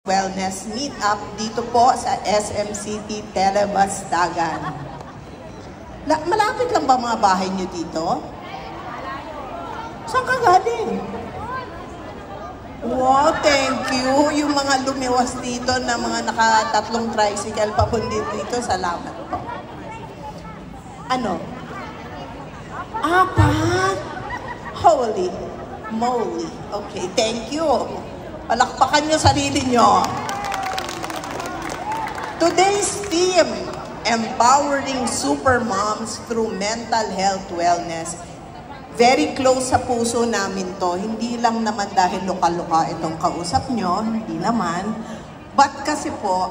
Wellness Meetup dito po sa SM City, Telebastagan. Malapit lang ba mga bahay niyo dito? Saan ka galing? Wow, thank you. Yung mga lumiwas dito na mga nakatatlong tricycle papundi dito, salamat po. Ano? Apat? Holy moly. Okay, thank you. Palakpakan niyo sarili niyo. Today's theme, empowering supermoms through mental health wellness. Very close sa puso namin to. Hindi lang naman dahil luka-luka itong kausap nyo, hindi naman. But kasi po,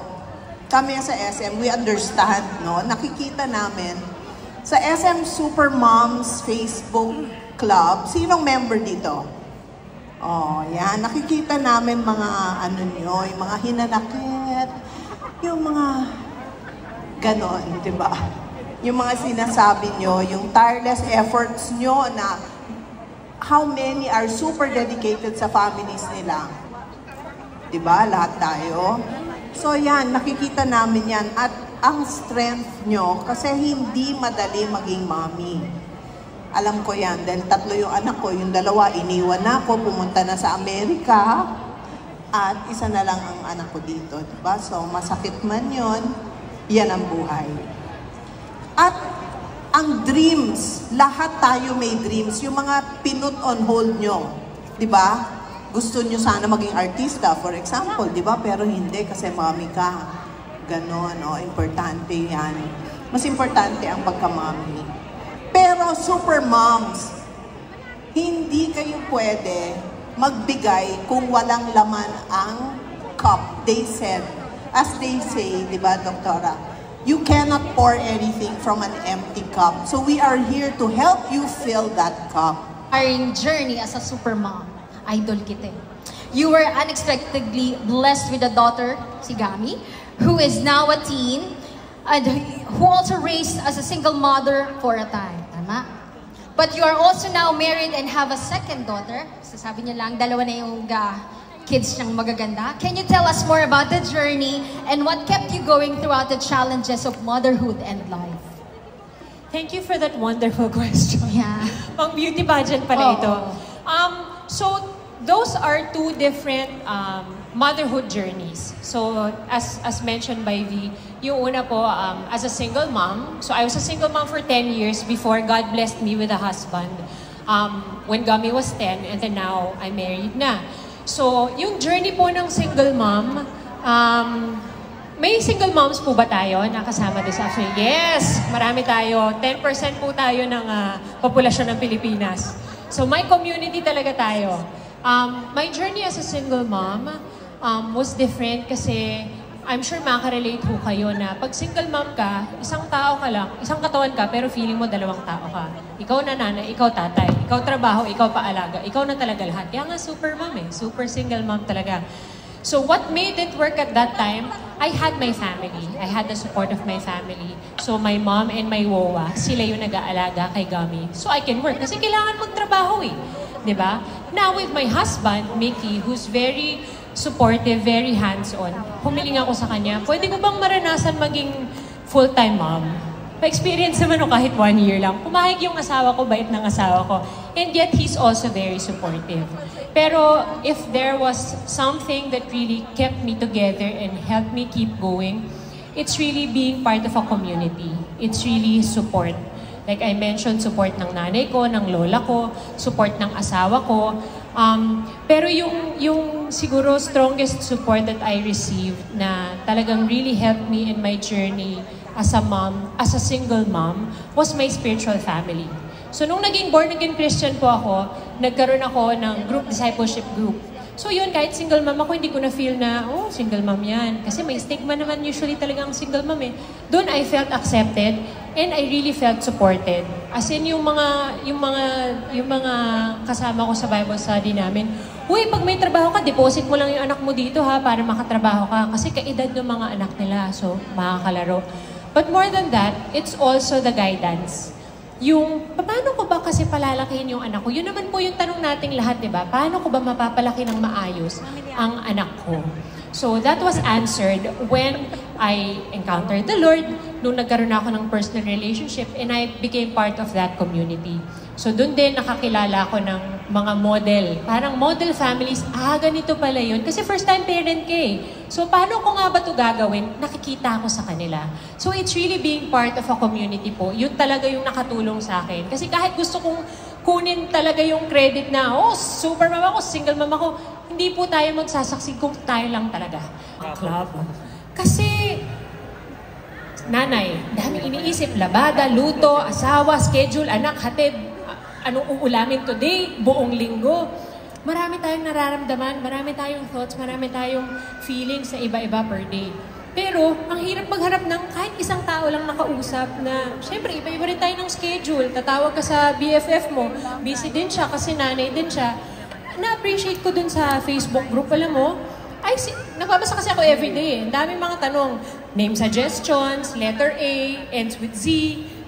kami sa SM, we understand, no? Nakikita namin sa SM Supermoms Facebook Club, sinong member dito? Oh, yan. Nakikita namin mga ano nyo, yung mga hinanakit, yung mga ganon, di ba? Yung mga sinasabi nyo, yung tireless efforts nyo na how many are super dedicated sa families nila. Di ba? Lahat tayo. So yan, nakikita namin yan. At ang strength nyo, kasi hindi madali maging mommy. Alam ko yan, dahil 3 yung anak ko, yung 2 iniwan na ako, pumunta na sa Amerika, at isa na lang ang anak ko dito, diba? So, masakit man yun, yan ang buhay. At ang dreams, lahat tayo may dreams, yung mga pinut on hold nyo, diba? Gusto nyo sana maging artista, for example, diba? Pero hindi, kasi mommy ka. Ganon, no? Importante yan. Mas importante ang pagka-mommy. Pero super moms, hindi kayo pwede magbigay kung walang laman ang cup. They said, as they say, di ba, Doktora? You cannot pour anything from an empty cup. So we are here to help you fill that cup. Our journey as a super mom, idol kita. You were unexpectedly blessed with a daughter, si Gami, who is now a teen, and who also raised as a single mother for a time. Tama? But you are also now married and have a second daughter. Sasabi niya lang, 2 na yung kids niyang magaganda. Can you tell us more about the journey and what kept you going throughout the challenges of motherhood and life? Thank you for that wonderful question. Yeah. Pang beauty pageant pala ito. So, those are 2 different motherhood journeys. So, as mentioned by V, yung una po, as a single mom. So, I was a single mom for 10 years before God blessed me with a husband. When Gami was 10, and then now, I'm married na. So, yung journey po ng single mom, may single moms po ba tayo na kasama doon sa actually? Yes! Marami tayo. 10% po tayo ng populasyon ng Pilipinas. So, my community talaga tayo. My journey as a single mom was different kasi I'm sure makaka-relate ho kayo na pag single mom ka, isang tao ka lang, isang katawan ka, pero feeling mo 2 tao ka. Ikaw na nanay, ikaw tatay, ikaw trabaho, ikaw paalaga, ikaw na talaga lahat. Kaya nga super mom super single mom talaga. So what made it work at that time, I had my family. I had the support of my family. So my mom and my wowa, sila yung nag-aalaga kay Gami. So I can work kasi kailangan magtrabaho Diba? Now with my husband, Mickey, who's very supportive, very hands-on, humiling ako sa kanya, pwede ko bang maranasan maging full-time mom? Pa-experience naman o kahit 1 year lang. Pumahig yung asawa ko, bait ng asawa ko. And yet, he's also very supportive. Pero if there was something that really kept me together and helped me keep going, it's really being part of a community. It's really support. Like I mentioned, support ng nanay ko, ng lola ko, support ng asawa ko. Pero yung siguro strongest support that I received na talagang really helped me in my journey as a mom, as a single mom, was my spiritual family. So nung naging born again Christian po ako, nagkaroon ako ng group discipleship group. So yun, kahit single mom ako, hindi ko na feel na, oh, single mom yan. Kasi may stigma naman usually talagang single mom Doon I felt accepted and I really felt supported. As in yung mga kasama ko sa Bible study namin, uy, pag may trabaho ka, deposit mo lang yung anak mo dito ha, para makatrabaho ka. Kasi kaedad ng mga anak nila, so makakalaro. But more than that, it's also the guidance. Yung, paano ko ba kasi palalakihin yung anak ko? Yun naman po yung tanong nating lahat, di ba? Paano ko ba mapapalaki ng maayos ang anak ko? So that was answered when I encountered the Lord, nung nagkaroon ako ng personal relationship, and I became part of that community. So doon din nakakilala ako ng mga model. Parang model families, ganito pala yun. Kasi first time parent ka eh. So paano ko nga ba ito gagawin? Nakikita ako sa kanila. So it's really being part of a community po. Yun talaga yung nakatulong sa akin. Kasi kahit gusto kong kunin talaga yung credit na, super mama ko, single mama ko, hindi po tayo magsasaksi kung tayo lang talaga. Ang club. Kasi nanay, daming iniisip, labada, luto, asawa, schedule, anak, hatid, anong uulamin today, buong linggo. Marami tayong nararamdaman, marami tayong thoughts, marami tayong feelings na iba-iba per day. Pero, ang hirap magharap ng kahit isang tao lang nakausap na, syempre, iba-iba rin tayo ng schedule. Tatawag ka sa BFF mo, busy din siya kasi nanay din siya. Na-appreciate ko dun sa Facebook group, alam mo, nagbabasa kasi ako everyday. Ang daming mga tanong, name suggestions, letter A, ends with Z,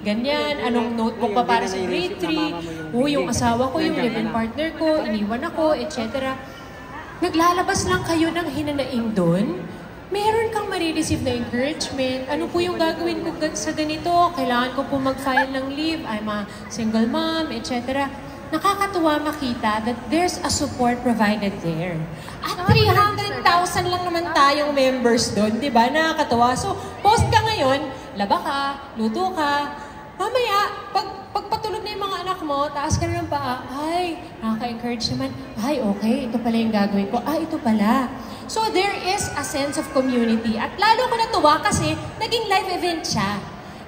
ganyan, anong notebook pa para sa grade 3, yung asawa ko, yung live-in partner ko, iniwan ako, etc. Naglalabas lang kayo ng hinanaing doon, meron kang marireceive na encouragement. Ano po yung gagawin ko sa ganito? Kailangan ko po mag-file ng leave, I'm a single mom, etc. Nakakatuwa makita that there's a support provided there. At 300,000 lang naman tayong members doon, di ba? Nakakatuwa. So, post ka ngayon, laba ka, luto ka, mamaya, pagpatulog na yung mga anak mo, taas ka na ng paa, ay, nakaka-encourage naman, ay, okay, ito pala yung gagawin ko, ito pala. So, there is a sense of community. At lalo ko natuwa kasi, naging live event siya.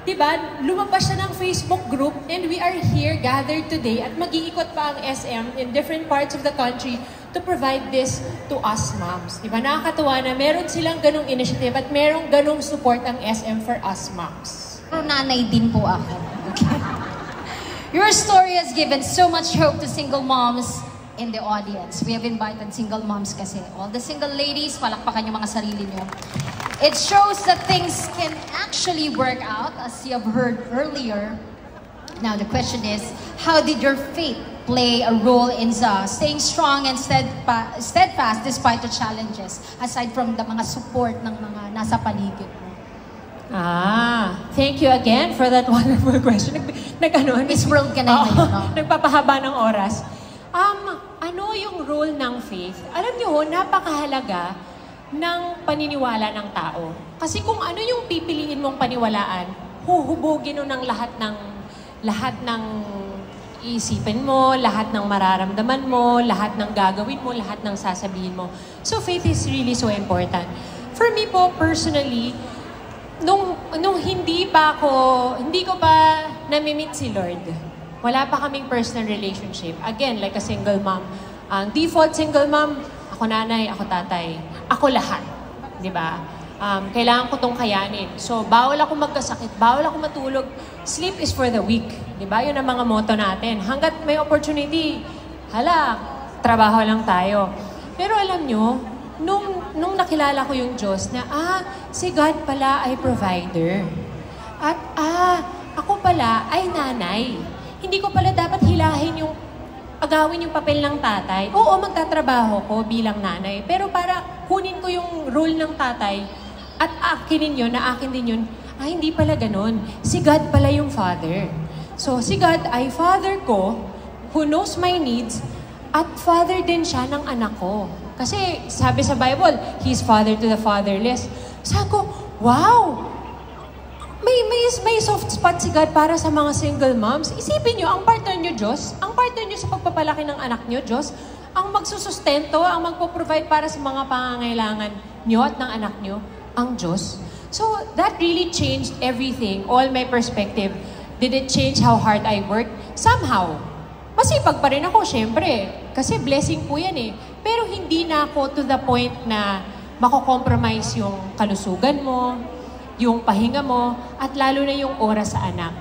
Diba? Lumabas siya ng Facebook group and we are here gathered today at mag-iikot pa ang SM in different parts of the country to provide this to us moms. Diba? Nakakatuwa na meron silang ganong initiative at merong ganong support ang SM for us moms. Pero nanay din po ako. Okay. Your story has given so much hope to single moms in the audience. We have invited single moms kasi. All the single ladies, palakpakan yung mga sarili nyo. It shows that things can actually work out, as you have heard earlier. Now, the question is, how did your faith play a role in staying strong and steadfast despite the challenges, aside from the mga support ng mga nasa paligid mo? Thank you again for that wonderful question. Miss World ka na ngayon, no? Nagpapahaba ng oras. Ano yung role ng faith? Alam niyo, napakahalaga ng paniniwala ng tao. Kasi kung ano yung pipiliin mong paniwalaan, huhubugin mo ng lahat ng isipin mo, lahat ng mararamdaman mo, lahat ng gagawin mo, lahat ng sasabihin mo. So faith is really so important. For me po, personally, nung hindi ko pa nami-meet si Lord. Wala pa kaming personal relationship. Again, like a single mom. Ang default single mom, ako nanay, ako tatay. Ako lahat. Diba? Kailangan ko tong kayanin. So, bawal ako magkasakit, bawal ako matulog. Sleep is for the weak. Diba? Yun ang mga motto natin. Hanggat may opportunity, trabaho lang tayo. Pero alam nyo, nung nakilala ko yung Diyos na, si God pala ay provider. At ako pala ay nanay. Hindi ko pala dapat agawin yung papel ng tatay. Oo, magtatrabaho ko bilang nanay. Pero para kunin ko yung role ng tatay at akinin yun, na akin din yun, hindi pala ganun. Si God pala yung father. So, si God ay father ko, who knows my needs, at father din siya ng anak ko. Kasi sabi sa Bible, He's father to the fatherless. Sabi ko, wow! May soft spot si God para sa mga single moms. Isipin nyo, ang partner nyo, Diyos, ang partner nyo sa pagpapalaki ng anak nyo, Diyos, ang magsusustento, ang magpo-provide para sa mga pangangailangan nyo at ng anak nyo, ang Diyos. So, that really changed everything, all my perspective. Did it change how hard I worked? Somehow. Masipag pa rin ako, syempre. Kasi blessing po yan eh. Pero hindi na ako to the point na mako-compromise yung kalusugan mo, yung pahinga mo, at lalo na yung oras sa anak.